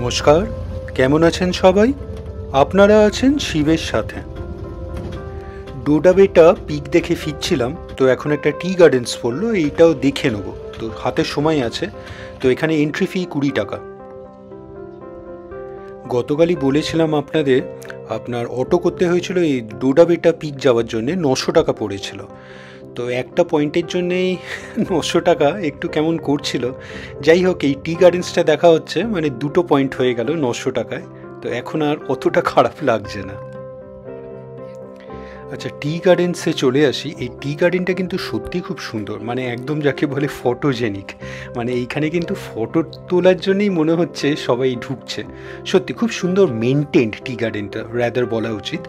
নমস্কার, কেমন আছেন সবাই? আপনারা আছেন শিবের সাথে। ডোডা বেটা পিক দেখে ফিরছিলাম, তো এখন একটা টি গার্ডেন্স পড়লো, এইটাও দেখে নেবো। তো হাতে সময় আছে, তো এখানে এন্ট্রি ফি 20 টাকা। গতকালই বলেছিলাম আপনাদের, আপনার অটো করতে হয়েছিল এই ডোডা বেটা পিক যাওয়ার জন্যে 900 টাকা পড়েছিল। তো একটা পয়েন্টের জন্যেই 900 টাকা একটু কেমন করছিল। যাই হোক, এই টি গার্ডেন্সটা দেখা হচ্ছে, মানে দুটো পয়েন্ট হয়ে গেল 900 টাকায়। তো এখন আর অতটা খারাপ লাগছে না। আচ্ছা, টি গার্ডেন্সে চলে আসি। এই টি গার্ডেনটা কিন্তু সত্যি খুব সুন্দর, মানে একদম যাকে বলে ফটোজেনিক। মানে এইখানে কিন্তু ফটো তোলার জন্যই মনে হচ্ছে সবাই ঢুকছে। সত্যি খুব সুন্দর মেনটেন্ড টি গার্ডেনটা, রাদার বলা উচিত।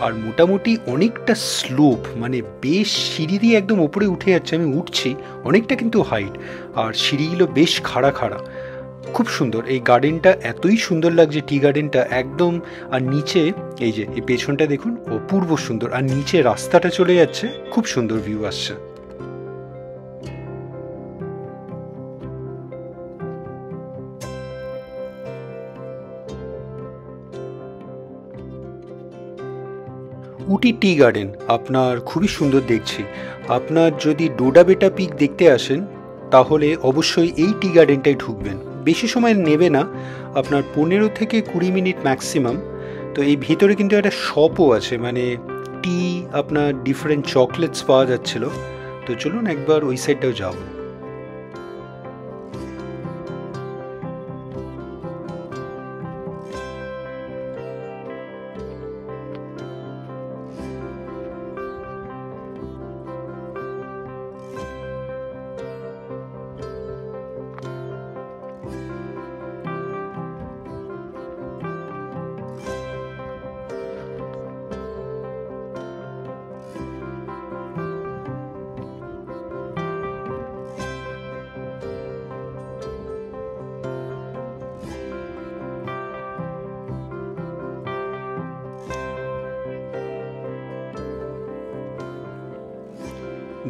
আর মোটামুটি অনেকটা স্লোপ, মানে বেশ সিঁড়ি দিয়ে একদম ওপরে উঠে যাচ্ছে। আমি উঠছি, অনেকটা কিন্তু হাইট, আর সিঁড়িগুলো বেশ খাড়া খাড়া। খুব সুন্দর এই গার্ডেনটা, এতই সুন্দর লাগছে টি গার্ডেনটা একদম। আর নিচে এই যে এই পেছনটা দেখুন, অপূর্ব সুন্দর। আর নিচে রাস্তাটা চলে যাচ্ছে, খুব সুন্দর ভিউ আসছে। উটি টি গার্ডেন আপনার খুবই সুন্দর দেখছি। আপনার যদি ডোডা বেটা পিক দেখতে আসেন, তাহলে অবশ্যই এই টি গার্ডেনটাই ঢুকবেন। বেশি সময় নেবে না, আপনার 15 থেকে 20 মিনিট ম্যাক্সিমাম। তো এই ভিতরে কিন্তু একটা শপও আছে, মানে টি, আপনার ডিফারেন্ট চকলেটস পাওয়া যাচ্ছিল। তো চলুন একবার ওই সাইডটাও যাবো।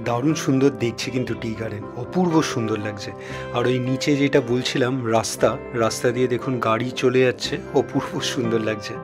দারুণ সুন্দর দেখছি কিন্তু টি গার্ডেন, অপূর্ব সুন্দর লাগছে। আর ওই নিচে যেটা বলছিলাম রাস্তা, রাস্তা দিয়ে দেখুন গাড়ি চলে যাচ্ছে, অপূর্ব সুন্দর লাগছে।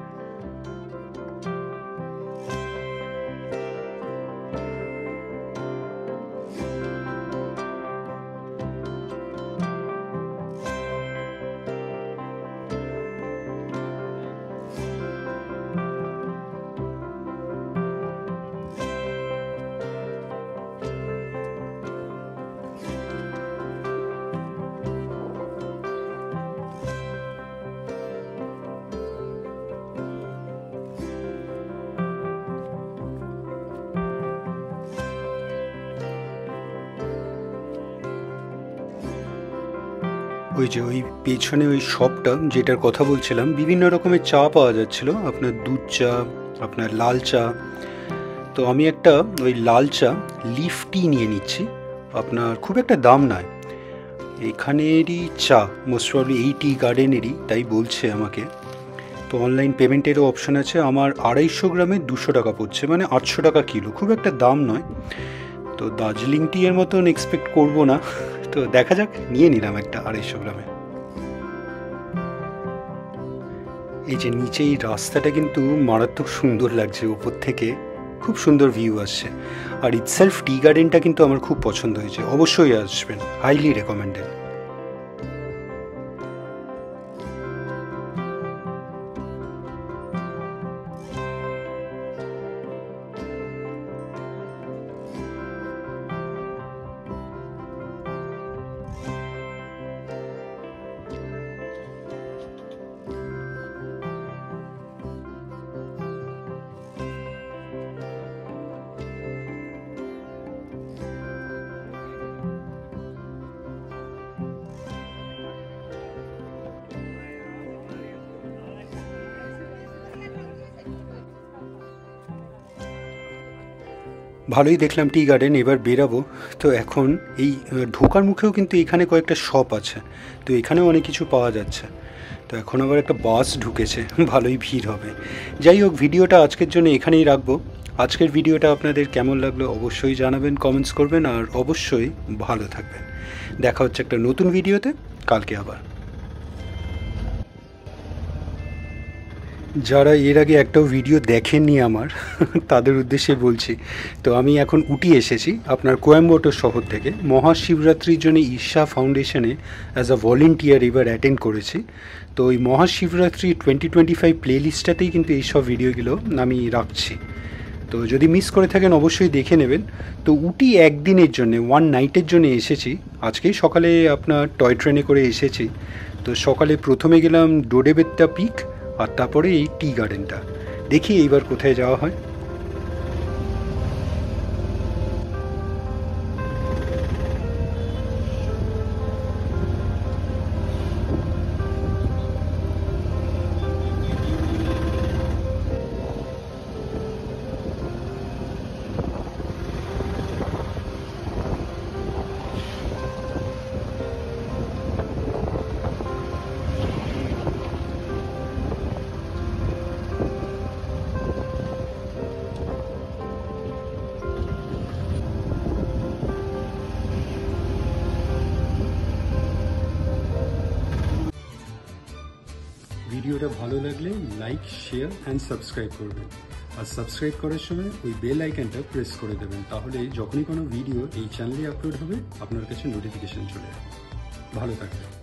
ওই যে ওই পেছনে ওই শপটা যেটার কথা বলছিলাম, বিভিন্ন রকমের চা পাওয়া যাচ্ছিল, আপনার দুধ চা, আপনার লাল চা। তো আমি একটা ওই লাল চা লিফ টি নিয়ে নিচ্ছি। আপনার খুব একটা দাম নয়, এখানেরই চা, মোস্ট প্রবলি এই টি গার্ডেনেরই, তাই বলছে আমাকে। তো অনলাইন পেমেন্টেরও অপশান আছে। আমার 250 গ্রামে 200 টাকা পড়ছে, মানে 800 টাকা কিলো, খুব একটা দাম নয়। তো দার্জিলিং টি এর মতন এক্সপেক্ট করবো না। তো দেখা যাক, নিয়ে নিলাম একটা 250 গ্রামে। এই যে নিচে এই রাস্তাটা কিন্তু মারাত্মক সুন্দর লাগছে ওপর থেকে, খুব সুন্দর ভিউ আসছে। আর ইটসেলফ টি গার্ডেনটা কিন্তু আমার খুব পছন্দ হয়েছে, অবশ্যই আসবেন, হাইলি রেকমেন্ডেড। ভালোই দেখলাম টি গার্ডেন, এবার বেরাবো। তো এখন এই ঢোকার মুখেও কিন্তু এখানে কয়েকটা শপ আছে, তো এখানেও অনেক কিছু পাওয়া যাচ্ছে। তো এখন আবার একটা বাস ঢুকেছে, ভালোই ভিড় হবে। যাই হোক, ভিডিওটা আজকের জন্য এখানেই রাখবো। আজকের ভিডিওটা আপনাদের কেমন লাগলো অবশ্যই জানাবেন, কমেন্টস করবেন, আর অবশ্যই ভালো থাকবেন। দেখা হচ্ছে একটা নতুন ভিডিওতে কালকে আবার। যারা এর আগে একটাও ভিডিও দেখেননি আমার তাদের উদ্দেশ্যে বলছি। তো আমি এখন উটি এসেছি আপনার কোয়েম্বাটোর শহর থেকে। মহাশিবরাত্রির জন্য ঈশা ফাউন্ডেশনে অ্যাজ আ ভলেন্টিয়ার এবার অ্যাটেন্ড করেছি। তো ওই মহাশিবরাত্রি 2025 প্লেলিস্টটাতেই কিন্তু এইসব ভিডিওগুলো আমি রাখছি। তো যদি মিস করে থাকেন অবশ্যই দেখে নেবেন। তো উটি একদিনের জন্যে, ওয়ান নাইটের জন্য এসেছি। আজকেই সকালে আপনার টয় ট্রেনে করে এসেছি। তো সকালে প্রথমে গেলাম ডোডেবেত্তা পিক, আর তারপরে এই টি গার্ডেনটা। দেখি এইবার কোথায় যাওয়া হয়। ভিডিওটা ভালো লাগলে লাইক, শেয়ার অ্যান্ড সাবস্ক্রাইব করবেন। আর সাবস্ক্রাইব করার সময় ওই বেল আইকনটা প্রেস করে দেবেন, তাহলে যখনই কোনো ভিডিও এই চ্যানেলে আপলোড হবে আপনার কাছে নোটিফিকেশান চলে যাবে। ভালো থাকবেন।